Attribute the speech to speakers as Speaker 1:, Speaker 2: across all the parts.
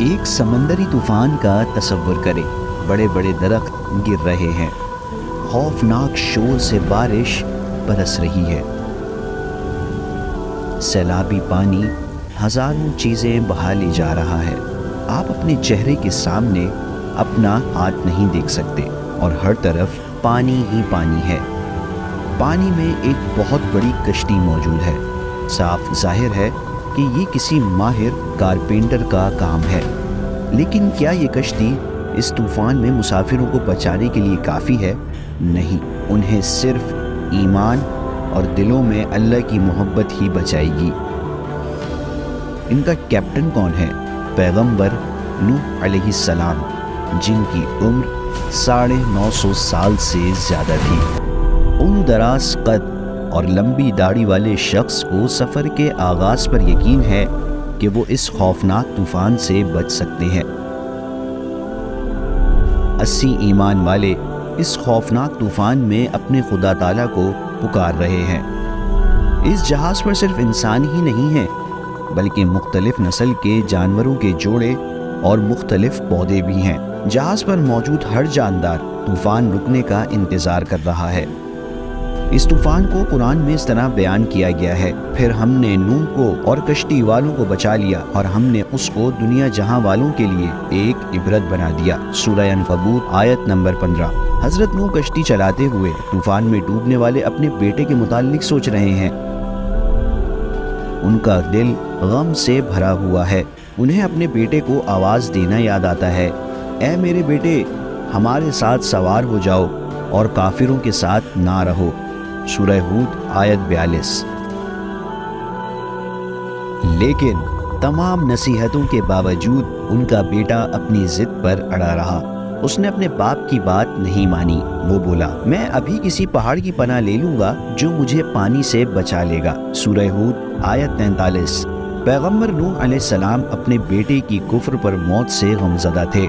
Speaker 1: ایک سمندری طوفان کا تصور کریں، بڑے بڑے درخت گر رہے ہیں، خوفناک شور سے بارش برس رہی ہے، سیلابی پانی ہزاروں چیزیں بہا لے جا رہا ہے۔ آپ اپنے چہرے کے سامنے اپنا ہاتھ نہیں دیکھ سکتے اور ہر طرف پانی ہی پانی ہے۔ پانی میں ایک بہت بڑی کشتی موجود ہے۔ صاف ظاہر ہے کہ یہ کسی ماہر کارپینٹر کا کام ہے، لیکن کیا یہ کشتی اس طوفان میں مسافروں کو بچانے کے لیے کافی ہے؟ نہیں، انہیں صرف ایمان اور دلوں میں اللہ کی محبت ہی بچائے گی۔ ان کا کیپٹن کون ہے؟ پیغمبر نوح علیہ السلام، جن کی عمر 950 سال سے زیادہ تھی۔ ان دراز قد اور لمبی داڑھی والے شخص کو سفر کے آغاز پر یقین ہے کہ وہ اس خوفناک طوفان سے بچ سکتے ہیں۔ 80 ایمان والے اس خوفناک طوفان میں اپنے خدا تعالیٰ کو پکار رہے ہیں۔ اس جہاز پر صرف انسان ہی نہیں ہیں، بلکہ مختلف نسل کے جانوروں کے جوڑے اور مختلف پودے بھی ہیں۔ جہاز پر موجود ہر جاندار طوفان رکنے کا انتظار کر رہا ہے۔ اس طوفان کو قرآن میں اس طرح بیان کیا گیا ہے: پھر ہم نے نوح کو اور کشتی والوں کو بچا لیا اور ہم نے اس کو دنیا جہاں والوں کے لیے ایک عبرت بنا دیا۔ سورہ عنکبوت آیت نمبر 15۔ حضرت نوح کشتی چلاتے ہوئے طوفان میں ڈوبنے والے اپنے بیٹے کے متعلق سوچ رہے ہیں۔ ان کا دل غم سے بھرا ہوا ہے۔ انہیں اپنے بیٹے کو آواز دینا یاد آتا ہے: اے میرے بیٹے، ہمارے ساتھ سوار ہو جاؤ اور کافروں کے ساتھ نہ رہو۔ سورہ ہود آیت 42۔ لیکن تمام نصیحتوں کے باوجود ان کا بیٹا اپنی ضد پر اڑا رہا۔ اس نے اپنے باپ کی بات نہیں مانی۔ وہ بولا: میں ابھی کسی پہاڑ کی پناہ لے لوں گا جو مجھے پانی سے بچا لے گا۔ سورہ ہود آیت 43۔ پیغمبر نوح علیہ السلام اپنے بیٹے کی کفر پر موت سے غمزدہ تھے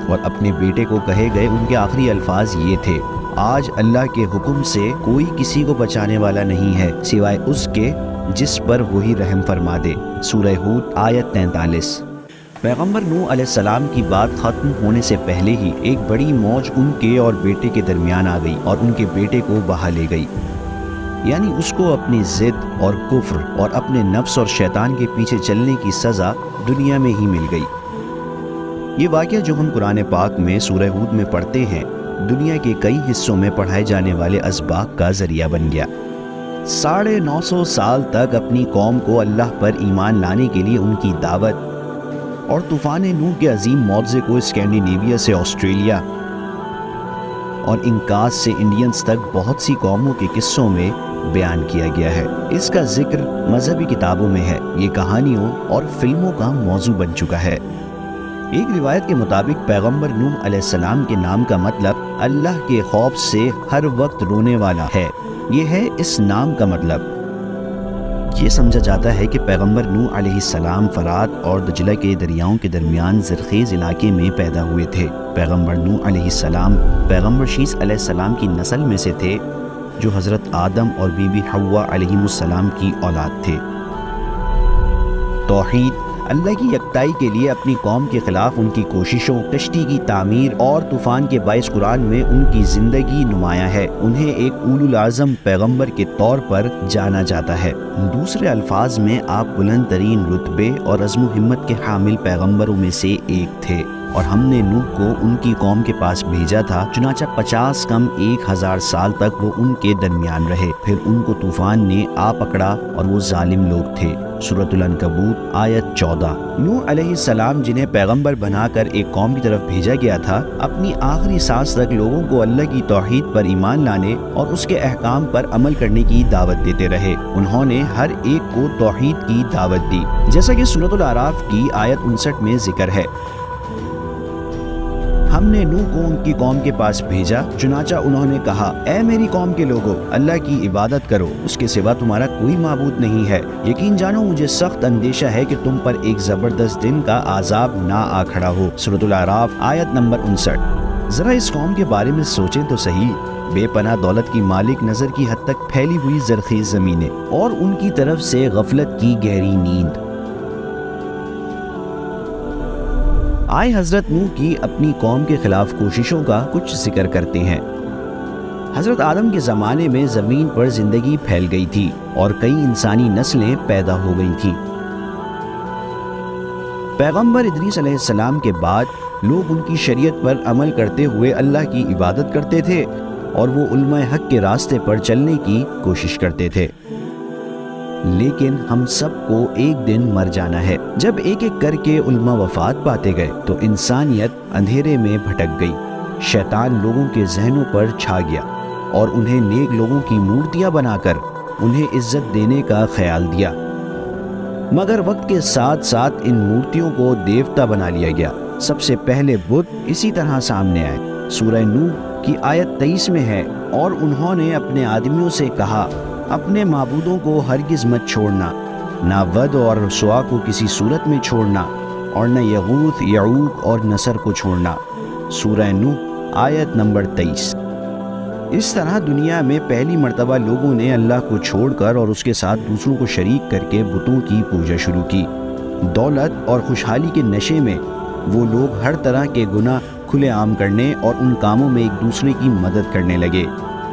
Speaker 1: اور اپنے بیٹے کو کہے گئے ان کے آخری الفاظ یہ تھے: آج اللہ کے حکم سے کوئی کسی کو بچانے والا نہیں ہے سوائے اس کے جس پر وہی رحم فرما دے۔ سورہ ہود آیت 43۔ پیغمبر نوح علیہ السلام کی بات ختم ہونے سے پہلے ہی ایک بڑی موج ان کے اور بیٹے کے درمیان آ گئی اور ان کے بیٹے کو بہا لے گئی، یعنی اس کو اپنی ضد اور کفر اور اپنے نفس اور شیطان کے پیچھے چلنے کی سزا دنیا میں ہی مل گئی۔ یہ واقعہ جو ہم قرآن پاک میں سورہ ہود میں پڑھتے ہیں، دنیا کے کئی حصوں میں پڑھائے جانے والے اسباق کا ذریعہ بن گیا۔ 950 سال تک اپنی قوم کو اللہ پر ایمان لانے کے لیے ان کی دعوت اور طوفان نوح کے عظیم معجزے کو اسکینڈینیویا سے آسٹریلیا اور انکاس سے انڈینز تک بہت سی قوموں کے قصوں میں بیان کیا گیا ہے۔ اس کا ذکر مذہبی کتابوں میں ہے۔ یہ کہانیوں اور فلموں کا موضوع بن چکا ہے۔ ایک روایت کے مطابق پیغمبر نوح علیہ السلام کے نام کا مطلب اللہ کے خوف سے ہر وقت رونے والا ہے۔ یہ ہے اس نام کا مطلب۔ یہ سمجھا جاتا ہے کہ پیغمبر نوح علیہ السلام فرات اور دجلہ کے دریاؤں کے درمیان زرخیز علاقے میں پیدا ہوئے تھے۔ پیغمبر نوح علیہ السلام پیغمبر شیث علیہ السلام کی نسل میں سے تھے، جو حضرت آدم اور بی بی حوا علیہ السلام کی اولاد تھے۔ توحید، اللہ کی یکتائی کے لیے اپنی قوم کے خلاف ان کی کوششوں، کشتی کی تعمیر اور طوفان کے باعث قرآن میں ان کی زندگی نمایاں ہے۔ انہیں ایک اولو العزم پیغمبر کے طور پر جانا جاتا ہے۔ دوسرے الفاظ میں آپ بلند ترین رتبے اور عزم و ہمت کے حامل پیغمبروں میں سے ایک تھے، اور ہم نے نوح کو ان کی قوم کے پاس بھیجا تھا، چنانچہ 50 کم 1000 سال تک وہ ان کے درمیان رہے۔ پھر ان کو طوفان نے آ پکڑا اور وہ ظالم لوگ تھے۔ سورۃ العنکبوت آیت 14۔ نوح علیہ السلام، جنہیں پیغمبر بنا کر ایک قوم کی طرف بھیجا گیا تھا، اپنی آخری سانس تک لوگوں کو اللہ کی توحید پر ایمان لانے اور اس کے احکام پر عمل کرنے کی دعوت دیتے رہے۔ انہوں نے ہر ایک کو توحید کی دعوت دی، جیسا کہ سورۃ الاعراف کی آیت 59 میں ذکر ہے۔ ہم نے نوح کو ان کی قوم کے پاس بھیجا، چنانچہ انہوں نے کہا: اے میری قوم کے لوگو، اللہ کی عبادت کرو، اس کے سوا تمہارا کوئی معبود نہیں ہے۔ یقین جانو مجھے سخت اندیشہ ہے کہ تم پر ایک زبردست دن کا عذاب نہ آ کھڑا ہو۔ سورۃ الاعراف آیت نمبر 59۔ ذرا اس قوم کے بارے میں سوچیں تو صحیح۔ بے پناہ دولت کی مالک، نظر کی حد تک پھیلی ہوئی زرخیز زمینیں اور ان کی طرف سے غفلت کی گہری نیند۔ آئے حضرت نوح کی اپنی قوم کے خلاف کوششوں کا کچھ ذکر کرتے ہیں۔ حضرت آدم کے زمانے میں زمین پر زندگی پھیل گئی تھی اور کئی انسانی نسلیں پیدا ہو گئی تھیں۔ پیغمبر ادریس علیہ السلام کے بعد لوگ ان کی شریعت پر عمل کرتے ہوئے اللہ کی عبادت کرتے تھے اور وہ علماء حق کے راستے پر چلنے کی کوشش کرتے تھے۔ لیکن ہم سب کو ایک دن مر جانا ہے۔ جب ایک ایک کر کے علماء وفات پاتے گئے تو انسانیت اندھیرے میں بھٹک گئی۔ شیطان لوگوں کے ذہنوں پر چھا گیا اور انہیں نیک لوگوں کی مورتیاں بنا کر انہیں عزت دینے کا خیال دیا، مگر وقت کے ساتھ ساتھ ان مورتیوں کو دیوتا بنا لیا گیا۔ سب سے پہلے بت اسی طرح سامنے آئے۔ سورہ نوح کی آیت 23 میں ہے، اور انہوں نے اپنے آدمیوں سے کہا اپنے معبودوں کو ہرگز مت چھوڑنا، نہ ود اور سوا کو کسی صورت میں چھوڑنا، اور نہ یغوث، یعوق اور نصر کو چھوڑنا۔ سورہ نوح آیت نمبر 23۔ اس طرح دنیا میں پہلی مرتبہ لوگوں نے اللہ کو چھوڑ کر اور اس کے ساتھ دوسروں کو شریک کر کے بتوں کی پوجا شروع کی۔ دولت اور خوشحالی کے نشے میں وہ لوگ ہر طرح کے گناہ کھلے عام کرنے اور ان کاموں میں ایک دوسرے کی مدد کرنے لگے۔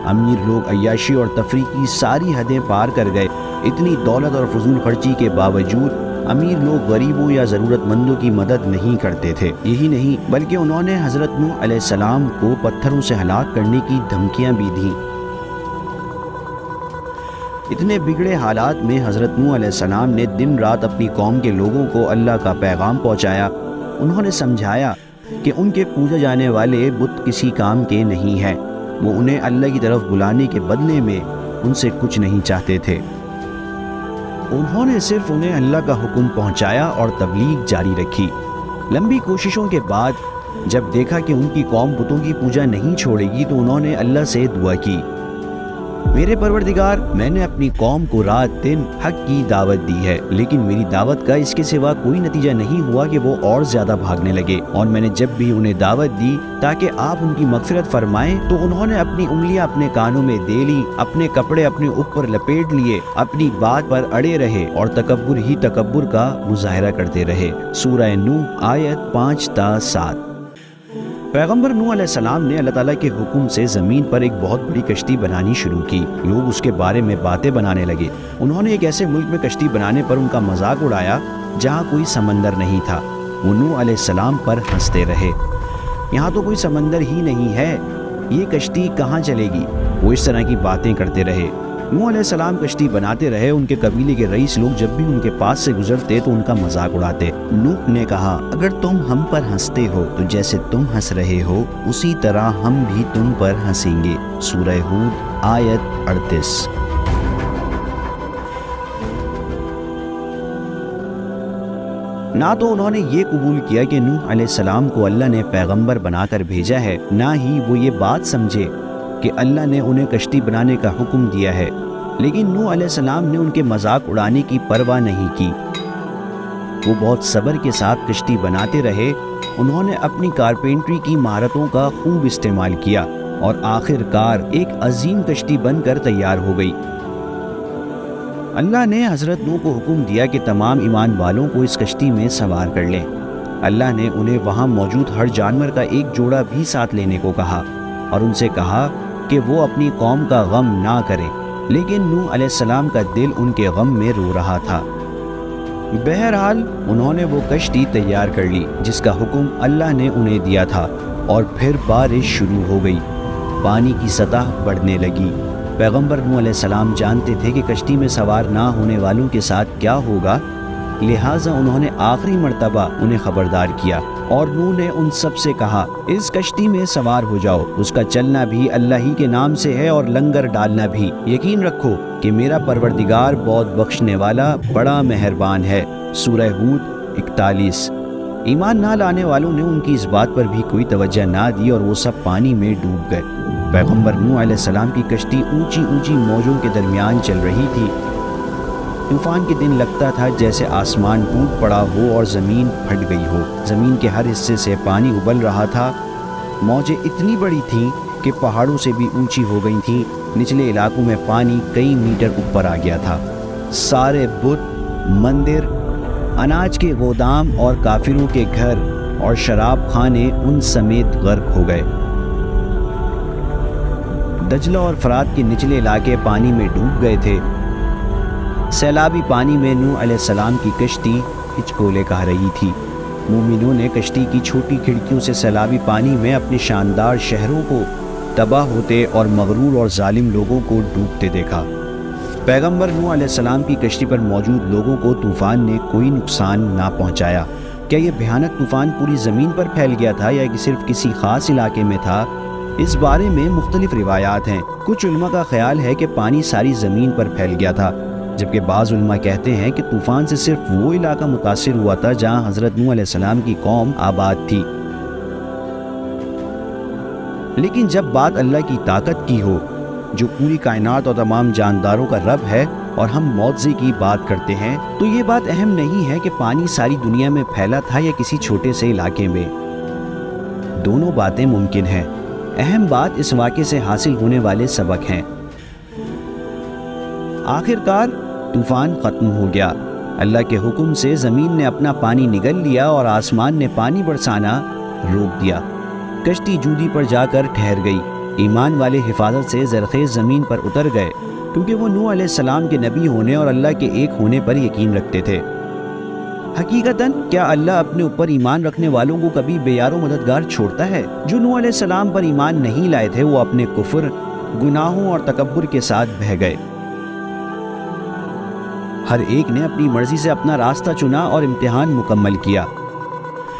Speaker 1: امیر لوگ عیاشی اور تفریح کی ساری حدیں پار کر گئے۔ اتنی دولت اور فضول خرچی کے باوجود امیر لوگ غریبوں یا ضرورت مندوں کی مدد نہیں کرتے تھے۔ یہی نہیں بلکہ انہوں نے حضرت نوح علیہ السلام کو پتھروں سے ہلاک کرنے کی دھمکیاں بھی دیں۔ اتنے بگڑے حالات میں حضرت نوح علیہ السلام نے دن رات اپنی قوم کے لوگوں کو اللہ کا پیغام پہنچایا۔ انہوں نے سمجھایا کہ ان کے پوجے جانے والے بت کسی کام کے نہیں ہیں، وہ انہیں اللہ کی طرف بلانے کے بدلے میں ان سے کچھ نہیں چاہتے تھے۔ انہوں نے صرف انہیں اللہ کا حکم پہنچایا اور تبلیغ جاری رکھی۔ لمبی کوششوں کے بعد جب دیکھا کہ ان کی قوم بتوں کی پوجا نہیں چھوڑے گی تو انہوں نے اللہ سے دعا کی، میرے پروردگار، میں نے اپنی قوم کو رات دن حق کی دعوت دی ہے، لیکن میری دعوت کا اس کے سوا کوئی نتیجہ نہیں ہوا کہ وہ اور زیادہ بھاگنے لگے، اور میں نے جب بھی انہیں دعوت دی تاکہ آپ ان کی مغفرت فرمائیں تو انہوں نے اپنی انگلیاں اپنے کانوں میں دے لی، اپنے کپڑے اپنے اوپر لپیٹ لیے، اپنی بات پر اڑے رہے اور تکبر ہی تکبر کا مظاہرہ کرتے رہے۔ سورہ نوح آیت 5 تا 7۔ پیغمبر نوح علیہ السلام نے اللہ تعالیٰ کے حکم سے زمین پر ایک بہت بڑی کشتی بنانی شروع کی۔ لوگ اس کے بارے میں باتیں بنانے لگے۔ انہوں نے ایک ایسے ملک میں کشتی بنانے پر ان کا مذاق اڑایا جہاں کوئی سمندر نہیں تھا۔ وہ نوح علیہ السلام پر ہنستے رہے، یہاں تو کوئی سمندر ہی نہیں ہے، یہ کشتی کہاں چلے گی؟ وہ اس طرح کی باتیں کرتے رہے۔ نوح علیہ السلام کشتی بناتے رہے۔ ان کے قبیلے کے رئیس لوگ جب بھی ان کے پاس سے گزرتے تو ان کا مذاق اڑاتے۔ نوح نے کہا، اگر تم ہم پر ہنستے ہو تو جیسے تم ہنس رہے ہو اسی طرح ہم بھی تم پر ہنسیں گے۔ سورہ ہود آیت 38۔ نہ تو انہوں نے یہ قبول کیا کہ نوح علیہ السلام کو اللہ نے پیغمبر بنا کر بھیجا ہے، نہ ہی وہ یہ بات سمجھے کہ اللہ نے انہیں کشتی بنانے کا حکم دیا ہے، لیکن نوح علیہ السلام نے ان کے مذاق اڑانے کی پرواہ نہیں کی۔ وہ بہت صبر کے ساتھ کشتی بناتے رہے۔ انہوں نے اپنی کارپینٹری کی مہارتوں کا خوب استعمال کیا اور آخر کار ایک عظیم کشتی بن کر تیار ہو گئی۔ اللہ نے حضرت نوح کو حکم دیا کہ تمام ایمان والوں کو اس کشتی میں سوار کر لیں۔ اللہ نے انہیں وہاں موجود ہر جانور کا ایک جوڑا بھی ساتھ لینے کو کہا اور ان سے کہا کہ وہ اپنی قوم کا غم نہ کریں، لیکن نوح علیہ السلام کا دل ان کے غم میں رو رہا تھا۔ بہرحال انہوں نے وہ کشتی تیار کر لی جس کا حکم اللہ نے انہیں دیا تھا، اور پھر بارش شروع ہو گئی۔ پانی کی سطح بڑھنے لگی۔ پیغمبر نوح علیہ السلام جانتے تھے کہ کشتی میں سوار نہ ہونے والوں کے ساتھ کیا ہوگا، لہٰذا انہوں نے آخری مرتبہ انہیں خبردار کیا، اور نوح نے ان سب سے کہا، اس کشتی میں سوار ہو جاؤ، اس کا چلنا بھی اللہ ہی کے نام سے ہے اور لنگر ڈالنا بھی۔ یقین رکھو کہ میرا پروردگار بہت بخشنے والا بڑا مہربان ہے۔ سورہ ہود 41۔ ایمان نہ لانے والوں نے ان کی اس بات پر بھی کوئی توجہ نہ دی اور وہ سب پانی میں ڈوب گئے۔ پیغمبر نوح علیہ السلام کی کشتی اونچی اونچی موجوں کے درمیان چل رہی تھی۔ طوفان کے دن لگتا تھا جیسے آسمان ٹوٹ پڑا ہو اور زمین پھٹ گئی ہو۔ زمین کے ہر حصے سے پانی ابل رہا تھا۔ موجیں اتنی بڑی تھیں کہ پہاڑوں سے بھی اونچی ہو گئی تھیں۔ نچلے علاقوں میں پانی کئی میٹر اوپر آ گیا تھا۔ سارے بت، مندر، اناج کے گودام اور کافروں کے گھر اور شراب خانے ان سمیت غرق ہو گئے۔ دجلہ اور فرات کے نچلے علاقے پانی میں ڈوب گئے تھے۔ سیلابی پانی میں نوح علیہ السلام کی کشتی ہچکولے کھا رہی تھی۔ مومنوں نے کشتی کی چھوٹی کھڑکیوں سے سیلابی پانی میں اپنے شاندار شہروں کو تباہ ہوتے اور مغرور اور ظالم لوگوں کو ڈوبتے دیکھا۔ پیغمبر نوح علیہ السلام کی کشتی پر موجود لوگوں کو طوفان نے کوئی نقصان نہ پہنچایا۔ کیا یہ بھیانک طوفان پوری زمین پر پھیل گیا تھا یا صرف کسی خاص علاقے میں تھا؟ اس بارے میں مختلف روایات ہیں۔ کچھ علماء کا خیال ہے کہ پانی ساری زمین پر پھیل گیا تھا، جبکہ بعض علماء کہتے ہیں کہ طوفان سے صرف وہ علاقہ متاثر ہوا تھا جہاں حضرت نوح علیہ السلام کی قوم آباد تھی۔ لیکن جب بات اللہ کی طاقت کی ہو، جو پوری کائنات اور تمام جانداروں کا رب ہے، اور ہم معجزے کی بات کرتے ہیں، تو یہ بات اہم نہیں ہے کہ پانی ساری دنیا میں پھیلا تھا یا کسی چھوٹے سے علاقے میں۔ دونوں باتیں ممکن ہیں۔ اہم بات اس واقعے سے حاصل ہونے والے سبق ہیں۔ آخر کار طوفان ختم ہو گیا۔ اللہ کے حکم سے زمین نے اپنا پانی نگل لیا اور آسمان نے پانی برسانا روک دیا۔ کشتی جودی پر جا کر ٹھہر گئی۔ ایمان والے حفاظت سے زرخیز زمین پر اتر گئے، کیونکہ وہ نوح علیہ السلام کے نبی ہونے اور اللہ کے ایک ہونے پر یقین رکھتے تھے۔ حقیقتاً کیا اللہ اپنے اوپر ایمان رکھنے والوں کو کبھی بے یار و مددگار چھوڑتا ہے؟ جو نوح علیہ السلام پر ایمان نہیں لائے تھے، وہ اپنے کفر، گناہوں اور تکبر کے ساتھ بہہ گئے۔ ہر ایک نے اپنی مرضی سے اپنا راستہ چنا اور امتحان مکمل کیا،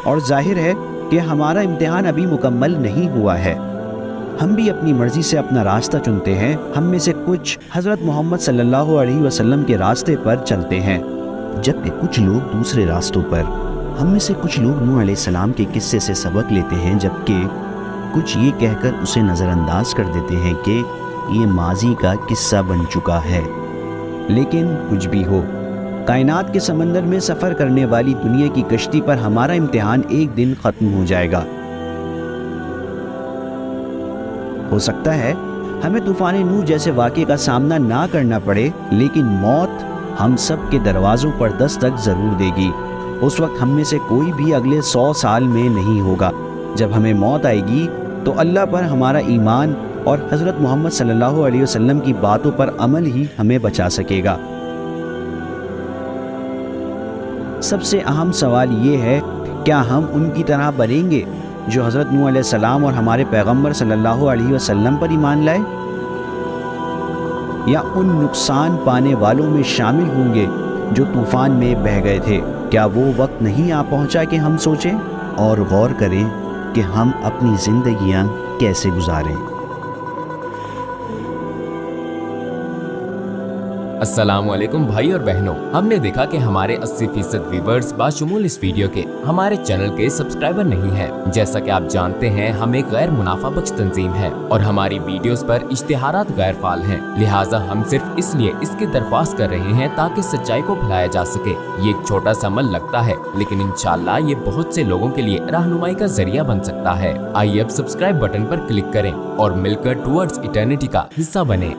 Speaker 1: اور ظاہر ہے کہ ہمارا امتحان ابھی مکمل نہیں ہوا ہے۔ ہم بھی اپنی مرضی سے اپنا راستہ چنتے ہیں۔ ہم میں سے کچھ حضرت محمد صلی اللہ علیہ وسلم کے راستے پر چلتے ہیں، جبکہ کچھ لوگ دوسرے راستوں پر۔ ہم میں سے کچھ لوگ نوح علیہ السلام کے قصے سے سبق لیتے ہیں، جبکہ کچھ یہ کہہ کر اسے نظر انداز کر دیتے ہیں کہ یہ ماضی کا قصہ بن چکا ہے۔ لیکن کچھ بھی ہو، کائنات کے سمندر میں سفر کرنے والی دنیا کی کشتی پر ہمارا امتحان ایک دن ختم ہو جائے گا۔ ہو سکتا ہے ہمیں طوفان نوح جیسے واقعے کا سامنا نہ کرنا پڑے، لیکن موت ہم سب کے دروازوں پر دستک ضرور دے گی۔ اس وقت ہم میں سے کوئی بھی اگلے 100 سال میں نہیں ہوگا۔ جب ہمیں موت آئے گی تو اللہ پر ہمارا ایمان اور حضرت محمد صلی اللہ علیہ وسلم کی باتوں پر عمل ہی ہمیں بچا سکے گا۔ سب سے اہم سوال یہ ہے، کیا ہم ان کی طرح بنیں گے جو حضرت نوح علیہ السلام اور ہمارے پیغمبر صلی اللہ علیہ وسلم پر ایمان لائے، یا ان نقصان پانے والوں میں شامل ہوں گے جو طوفان میں بہہ گئے تھے؟ کیا وہ وقت نہیں آ پہنچا کہ ہم سوچیں اور غور کریں کہ ہم اپنی زندگیاں کیسے گزاریں؟
Speaker 2: السلام علیکم بھائی اور بہنوں، ہم نے دیکھا کہ ہمارے 80% ویورز باشمول اس ویڈیو کے ہمارے چینل کے سبسکرائبر نہیں ہیں۔ جیسا کہ آپ جانتے ہیں، ہم ایک غیر منافع بخش تنظیم ہے اور ہماری ویڈیوز پر اشتہارات غیر فعال ہیں، لہٰذا ہم صرف اس لیے اس کی درخواست کر رہے ہیں تاکہ سچائی کو پھیلایا جا سکے۔ یہ ایک چھوٹا سا عمل لگتا ہے، لیکن انشاءاللہ یہ بہت سے لوگوں کے لیے رہنمائی کا ذریعہ بن سکتا ہے۔ آئیے اب سبسکرائب بٹن پر کلک کریں اور مل کر ٹورڈز ایٹرنٹی کا حصہ بنیں۔